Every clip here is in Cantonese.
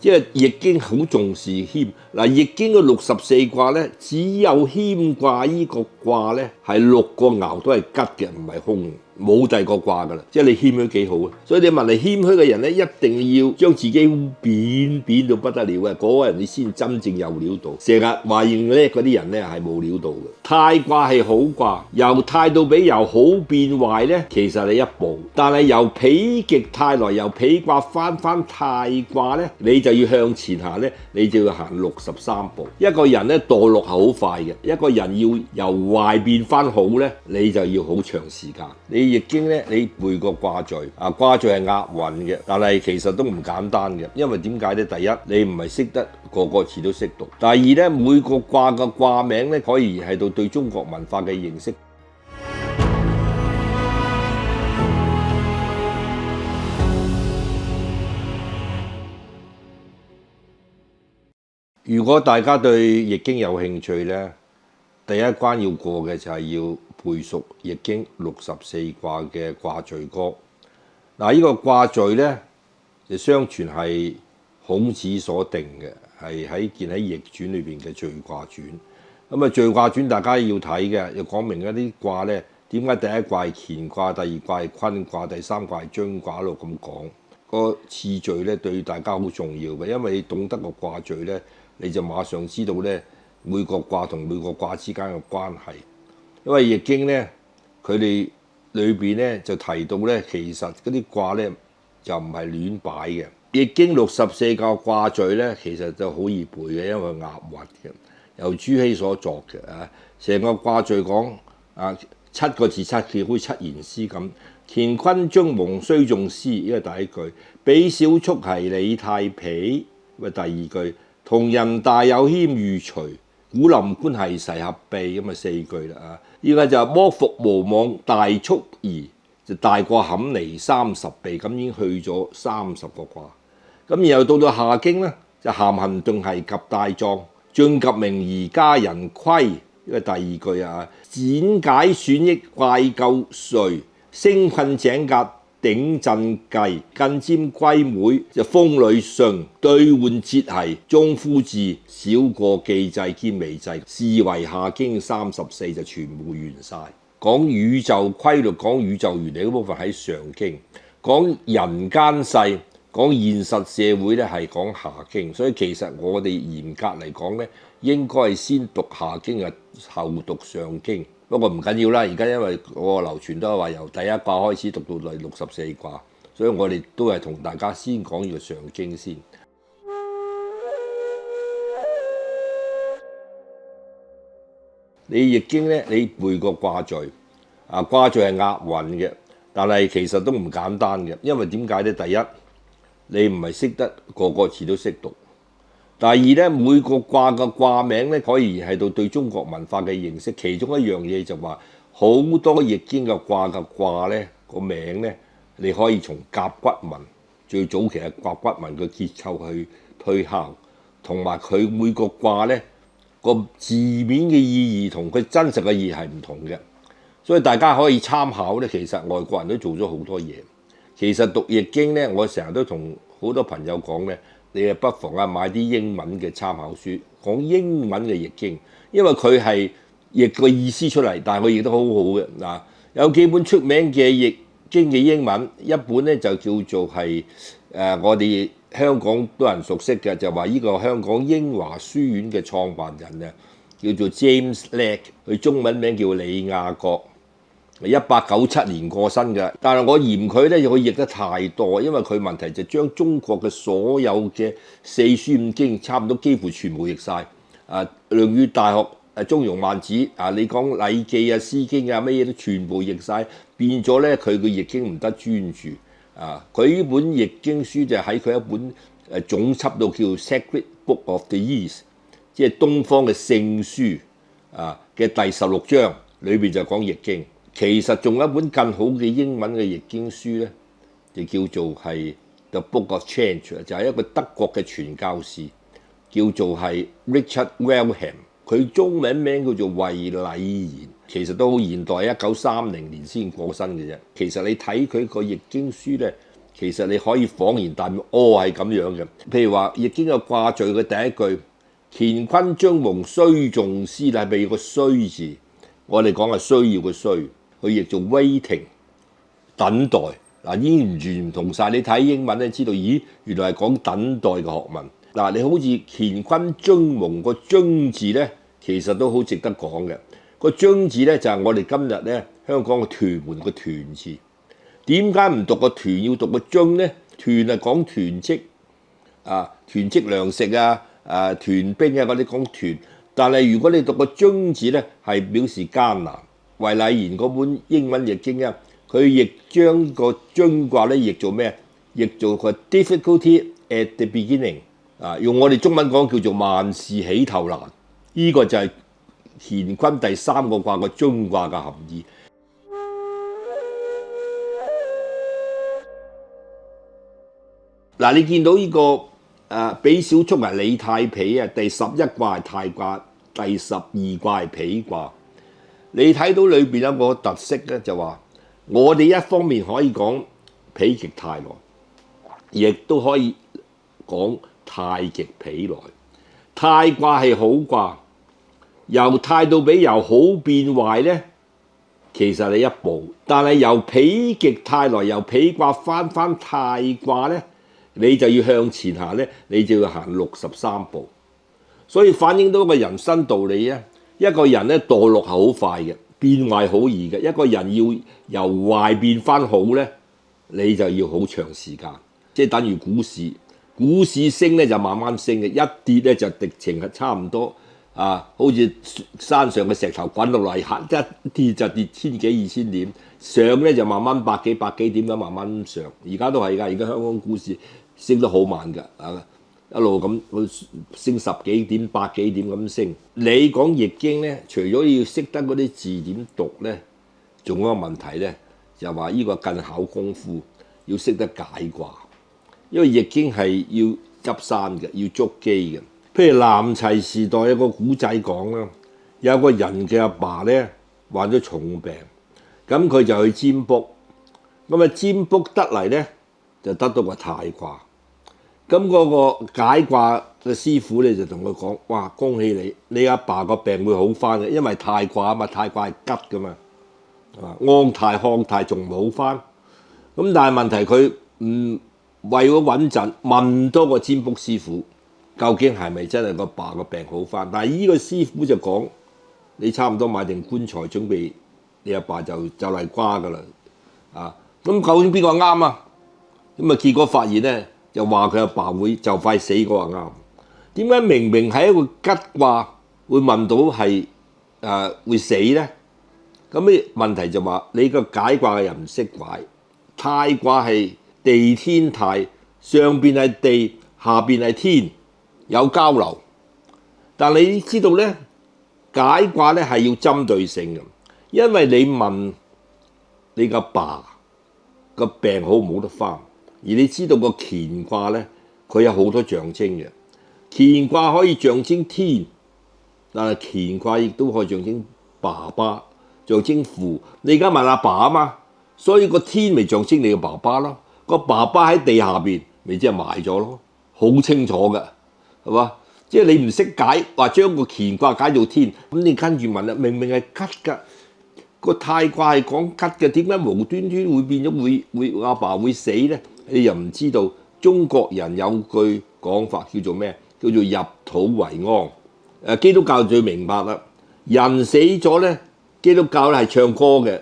即係易經好重視謙嗱，易經嘅64卦咧，只有謙卦依個卦咧係6個爻都係吉嘅，唔係空嘅，冇第二個卦噶啦。即係你謙虛幾好啊！所以你問你謙虛嘅人咧，一定要將自己貶到不得了嘅，嗰個人你先真正有料到。成日話認叻嗰啲人咧係冇料到嘅。泰卦係好卦，由泰到比由好變壞咧，其實係一步，但係由否極泰來，由否卦翻泰卦咧，你就要向前行咧，你就要行63步。一個人咧墮落係好快嘅，一個人要由壞變翻好咧，你就要好長時間。你易經咧，你背個卦序啊，卦序係押韻嘅，但係其實都唔簡單嘅，因為點解咧？第一，你唔係識得個字都識讀；第二咧，每個卦嘅卦名咧，可以係到對中國文化嘅認識。如果大家對易經有興趣咧，第一關要過嘅就係要背熟易經64卦嘅卦序歌。嗱，呢個卦序咧就相傳係孔子所定嘅，係見喺《易傳》裏邊嘅《序卦傳》。咁啊，《序卦傳》大家要睇嘅，又講明一啲卦咧，點解第一卦係乾卦，第二卦係坤卦，第三卦係徵卦，一路咁講。個次序咧對大家好重要嘅，因為你懂得個卦序咧，你就馬上知道咧每個卦同每個卦之間嘅關係。因為易經咧，佢哋裏邊咧就提到咧，其實嗰啲卦咧就唔係亂擺嘅。易經64個卦序咧，其實就好易背嘅，因為押韻嘅，由朱熹所作嘅啊。成個卦序講啊7個字7句，好似7言詩咁。乾坤將蒙須仲師，呢個第一句；比小畜奚履太鄙，咁啊第二句；同人大有謙喻隨，古臨官兮噬合秘，咁啊4句啦啊！依家就剝復無妄大畜夷，就大過坎離30臂，咁已經去咗30個卦。咁然後到下經咧，就咸行頓兮及大狀，進及明夷加人規，呢個第二句啊！展解損益怪咎遂。星困井革鼎震計，更沾歸妹就風裏順，兌換節兮中夫字，小過記制兼未制，是為下經34就全部完晒。講宇宙規律、講宇宙原理嗰部分喺上經，講人間世、講現實社會咧係講下經，所以其實我哋嚴格嚟講咧，應該係先讀下經啊，後讀上經。不過唔緊要啦，而家因為我流傳都係話由第一卦開始讀到第64卦，所以我哋都係同大家先講呢個上經先。你易經咧，你背個卦序啊，卦序係押韻嘅，但係其實都唔簡單嘅，因為點解咧？第一，你唔係識得個字都識讀。第二咧，每個卦嘅卦名咧，可以係到對中國文化嘅認識。其中一樣嘢就話，好多易經嘅卦咧個名咧，你可以從甲骨文最早期嘅甲骨文嘅結構去推敲，同埋佢每個卦咧個字面嘅意義同佢真實嘅意義係唔同嘅，所以大家可以參考咧。其實外國人都做咗好多嘢。其實讀易經咧，我成日都同好多朋友講咧。你係不妨買啲英文嘅參考書，講英文嘅易經，因為佢係譯個意思出嚟，但係佢譯得好好嘅嗱。有幾本出名嘅易經嘅英文，一本咧就叫做係我哋香港多人熟悉嘅，就話呢個香港英華書院嘅創辦人啊，叫做 James Legge， 佢中文名叫李亞國。1897年過身嘅，但係我嫌佢咧，佢譯得太多，因為佢問題就將中國嘅所有嘅四書五經差唔多幾乎全部譯晒。啊，《論語》《大學》《中庸》《萬子》啊，你講《禮記》啊、《詩經》啊，乜嘢都全部譯晒，變咗咧佢嘅易經唔得專注啊！佢呢本易經書就喺佢一本總輯度叫《Sacred Book of the East》，即係東方嘅聖書啊嘅第16章裏邊就講易經。其實仲有一本更好嘅英文嘅易經書咧，就叫做係 The Book of Change， 就係一個德國嘅傳教士，叫做係 Richard Wellham， 佢中文名叫做衛禮賢，其實都好現代，1930年先過身嘅啫。其實你睇佢個易經書咧，其實你可以恍然大悟，哦係咁樣嘅。譬如話《易經》嘅卦序嘅第一句，乾坤將蒙需重司，係咪有個需字？我哋講係需要嘅需，佢譯做 waiting 等待。嗱，已經完全唔同晒。你睇英文咧，知道咦，原來係講等待嘅學問。嗱，你好似乾坤將蒙個將字咧，其實都好值得講嘅。個將字咧就係我哋今日咧香港嘅屯門個屯字。點解唔讀個屯要讀個將咧？屯係講囤積囤積糧食屯兵嗰啲講屯。但係如果你讀個將字咧，係表示艱難。維禮賢嗰本英文譯經啊，佢亦將個將卦咧譯做咩？譯做個 difficulty at the beginning 用我哋中文講叫做萬事起頭難。呢個就係乾坤第三個卦個將卦嘅含義。嗱，你見到呢個比小畜係履太否啊，第11卦係太卦，第12卦係否卦。你睇到裏邊有一個特色咧，就話我哋一方面可以講否極泰來，亦都可以講泰極否來。泰卦係好卦，由泰到否，由好變壞咧，其實係一步。但係由否極泰來，由否卦翻泰卦咧，你就要向前行咧，你就要行63步。所以反映到一個人生道理啊！一個人咧墮落係好快嘅，變壞好易嘅。一個人要由壞變翻好咧，你就要好長時間。即係等於股市，股市升咧就慢慢升嘅，一跌咧就直情係差唔多好似山上嘅石頭滾落嚟，一跌就跌千幾2000點，上咧就慢慢百幾點咁慢慢上。而家都係㗎，而家香港股市升得好慢㗎一路咁升10幾點、100幾點咁升。你講易經咧，除咗要識得嗰啲字點讀咧，仲有一個問題咧，就話呢個更考功夫，要識得解卦。因為易經係要執山嘅，要捉機嘅。譬如南齊時代有個古仔講啦，有個人嘅阿爸咧患咗重病，咁佢就去占卜，咁占卜得嚟咧就得到個泰卦。咁嗰個解卦嘅師傅咧就同佢講：哇，恭喜你，你阿爸個病會好翻嘅，因為泰卦啊嘛，泰卦係吉噶嘛，安泰康泰仲唔好翻。咁但係問題佢為咗穩陣，問多個占卜師傅，究竟係咪真係個爸個病好翻？但係呢個師傅就講：你差唔多買定棺材準備，你阿爸就嚟瓜噶啦。咁究竟邊個啱啊？咁結果發現咧。又話佢阿爸會就快死嗰個啱，點解明明係一個吉卦會問到係會死咧？咁呢問題就話你個解卦嘅人唔識解，泰卦係地天泰，上邊係地，下邊係天，有交流。但你知道咧，解卦咧係要針對性嘅，因為你問你個爸個病好唔好得返。而你知道個乾卦咧，佢有好多象徵嘅。乾卦可以象徵天，但係乾卦亦都可以象徵爸爸，象徵父。你而家問阿爸啊嘛，所以個天咪象徵你個爸爸咯。個爸爸喺地下邊，咪即係埋咗咯，好清楚嘅，係嘛？即係你唔識解，話將個乾卦解做天，咁你跟住問啦，明明係吉㗎。個泰卦係講吉嘅，點解無端端會變咗會阿爸會死咧？你又唔知道。中國人有句講法叫做咩？叫做入土為安。基督教最明白啦。人死咗咧，基督教咧係唱歌嘅，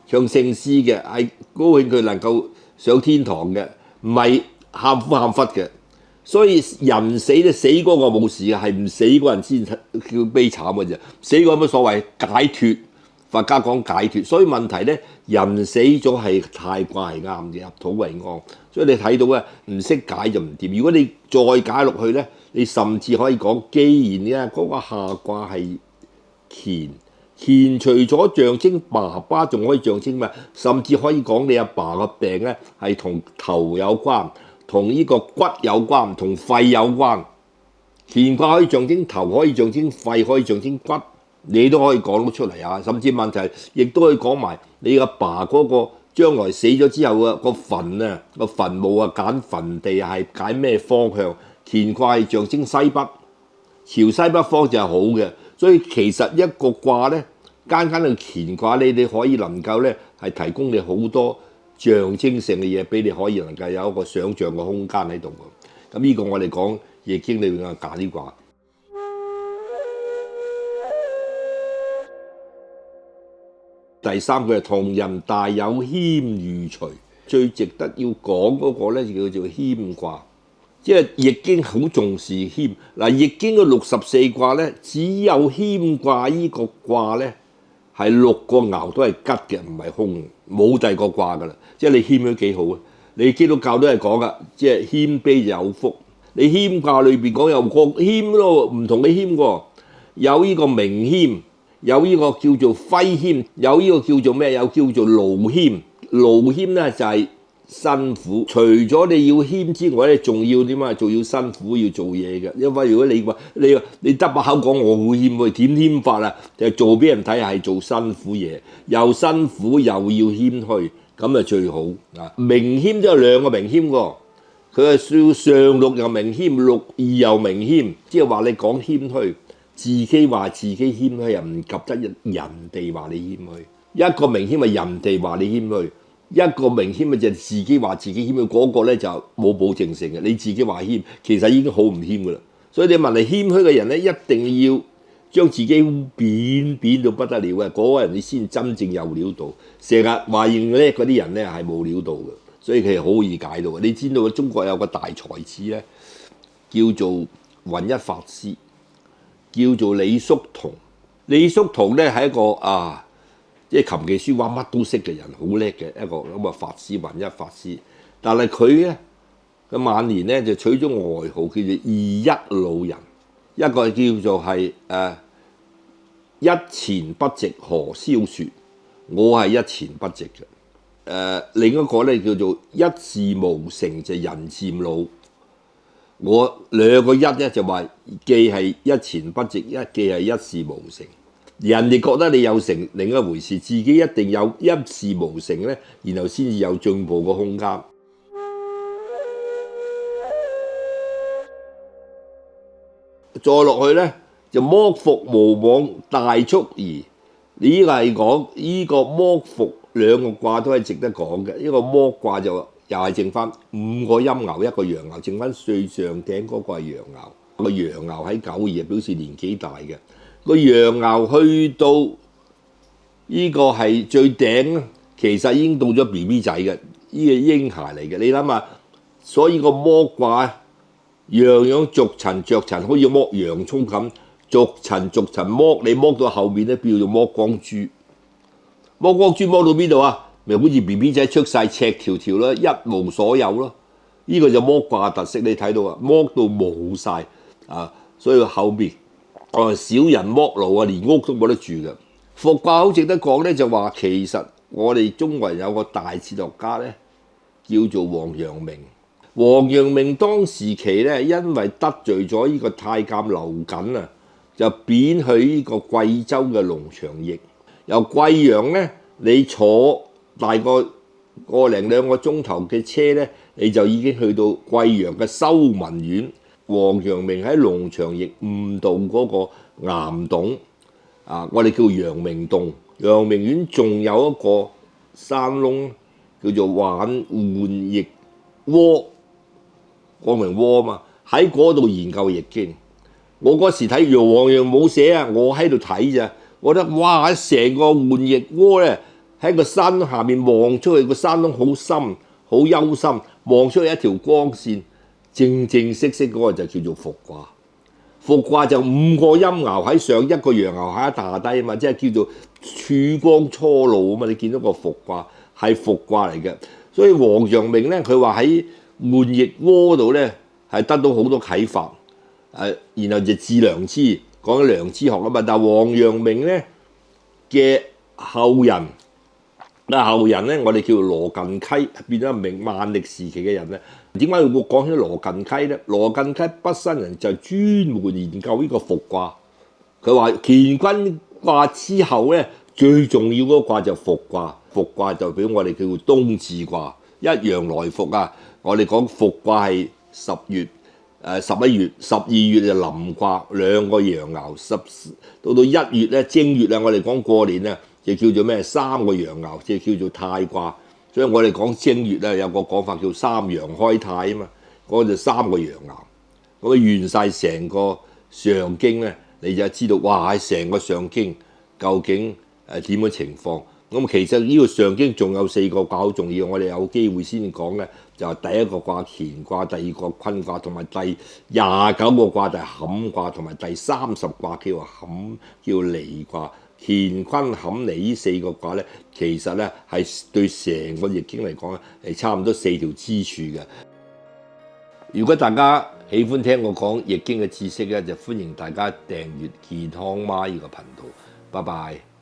唱聖詩嘅，係高興佢能夠上天堂嘅，唔係喊苦喊忽嘅。所以人死咧，死嗰個冇事嘅，係唔死嗰人先叫悲慘嘅啫。死嗰有乜所謂？解脫。佛家講解脫，所以問題咧，人死咗係泰卦係啱嘅，入土為安。所以你睇到咧，唔識解就唔掂。如果你再解落去咧，你甚至可以講，既然咧嗰個下卦係乾，乾除咗象徵爸爸，仲可以象徵咩？甚至可以講你阿爸個病咧係同頭有關，同呢個骨有關，同肺有關。乾卦可以象徵頭，可以象徵肺，可以象徵骨。你都可以講到出嚟啊！甚至問題亦都可以講埋你阿爸嗰個將來死咗之後啊，個墳墓啊，揀墳地係揀咩方向？乾卦係象徵西北，朝西北方就係好嘅。所以其實一個卦咧，間嘅乾卦你可以能夠咧係提供你好多象徵性嘅嘢，俾你可以能夠有一個想像嘅空間喺度嘅。咁呢個我哋講易經裏面嘅揀啲卦。第三個係同人大有謙預隨，最值得要講嗰個咧就叫做謙卦，即係易經好重視謙。嗱，易經嘅64卦咧，只有謙卦呢個卦咧係6個爻都係吉嘅，唔係空，冇第二個卦噶啦。即係你謙都幾好啊！你基督教都係講噶，即係謙卑就有福。你謙卦裏邊講有個謙咯，唔同嘅謙喎，有呢個名謙。有呢個叫做揮謙，有呢個叫做咩？有叫做勞謙。勞謙咧就係辛苦。除咗你要謙之外咧，仲要點啊？仲要辛苦要做嘢嘅。因為如果你話你得把口講我好謙喎，點謙法啊？就做俾人睇係做辛苦嘢，又辛苦又要謙虛，咁啊最好啊！名謙都有2個名謙喎，佢係要上六又名謙，六二又名謙，即係話你講謙虛。自己話自己謙虛又唔及得人哋話你謙虛，一個名謙係人哋話你謙虛，一個名謙咪就係自己話自己謙虛，嗰個咧就冇保證性嘅。你自己話謙，其實已經好唔謙噶啦。所以你問你謙虛嘅人咧，一定要將自己貶到不得了嘅，嗰個人你先真正有料到。成日話認叻嗰啲人咧係冇料到嘅，所以佢係好易解到嘅。你知道中國有個大才子咧，叫做弘一法師。叫做李叔同。李叔同咧係一個即係琴棋書畫乜都識嘅人，好叻嘅一個咁嘅法師，弘一法師。但係佢咧嘅晚年咧就取咗外號叫做二一老人，一個叫做係一錢不值何蕭說，我係一錢不值嘅。另一個咧叫做一事無成就人漸老。我2個一咧就話既係一錢不值，既係一事無成。人哋覺得你有成另一回事，自己一定有一事無成咧，然後先至有進步嘅空間。再落去咧就剝復無往大速移。呢個係講呢個剝復2個卦都係值得講嘅。呢個剝卦就又係剩翻5個陰爻，1個陽爻，剩翻最上頂嗰個係陽爻。個陽爻喺9二，表示年紀大嘅。個陽爻去到呢個係最頂，其實已經到咗 BB 仔嘅，呢個嬰孩嚟嘅。你諗下，所以個剝卦樣樣逐層着層，好似剝洋葱咁，逐層剝，你剝到後面咧，叫做剝光豬。剝光豬剝到邊度啊？咪好似 BB 仔出晒赤條條啦，一無所有咯。呢個就剝卦特色，你睇到啊，剝到冇晒啊，所以後邊小人剝路啊，連屋都冇得住嘅。復卦好值得講咧，就話其實我哋中國人有個大哲學家咧，叫做王陽明。王陽明當時期咧，因為得罪咗呢個太監劉瑾啊，就貶去呢個貴州嘅龍場驛。由貴陽咧，你坐大概1零2個鐘頭嘅車咧，你就已經去到貴陽嘅修文縣。王陽明喺龍場驛悟道嗰個岩洞我哋叫陽明洞。陽明縣仲有一個山窿叫做浣灞腋窩，明窩嘛，喺嗰度研究易經。我嗰時睇王陽明冇寫啊，我喺度睇咋，我覺得哇！成個灞腋窩咧〜喺個山下面望出去，個山窿好深好幽深，望出去一條光線，正式嗰個就叫做復卦。復卦就5個陰爻喺上，1個陽爻喺下低啊嘛，即係叫做曙光初露啊嘛。你見到個復卦係復卦嚟嘅，所以王陽明咧，佢話喺灞腋窩度咧係得到好多啟發，然後就致良知，講緊良知學啊嘛。但係王陽明咧嘅後人。後人咧，我哋叫羅近溪，變咗明萬歷時期嘅人咧。點解會講起羅近溪咧？羅近溪畢生人就專門研究呢個復卦。佢話乾坤卦之後咧，最重要嗰卦就伏卦，伏卦就俾我哋叫做冬至卦，一陽來伏啊！我哋講伏卦係11月、12月就臨卦，兩個陽爻，到1月咧正月啊，我哋講過年啊，就叫做咩3個陽爻，即係叫做太卦。所以我哋講正月咧有個講法叫三陽開泰啊嘛，嗰就3個陽爻。咁完晒成個上經咧，你就知道哇！喺成個上經究竟點樣情況？咁其實呢個上經仲有4個卦好重要，我哋有機會先講咧，就係第一個卦乾卦，第二個坤卦，同埋第29個卦就係坎卦，同埋第30卦叫坎叫離卦。乾坤坎離呢4個卦咧，其實咧係對成個易經嚟講咧係差唔多4條支柱嘅。如果大家喜歡聽我講易經嘅知識咧，就歡迎大家訂閱健康媽呢個頻道。拜拜。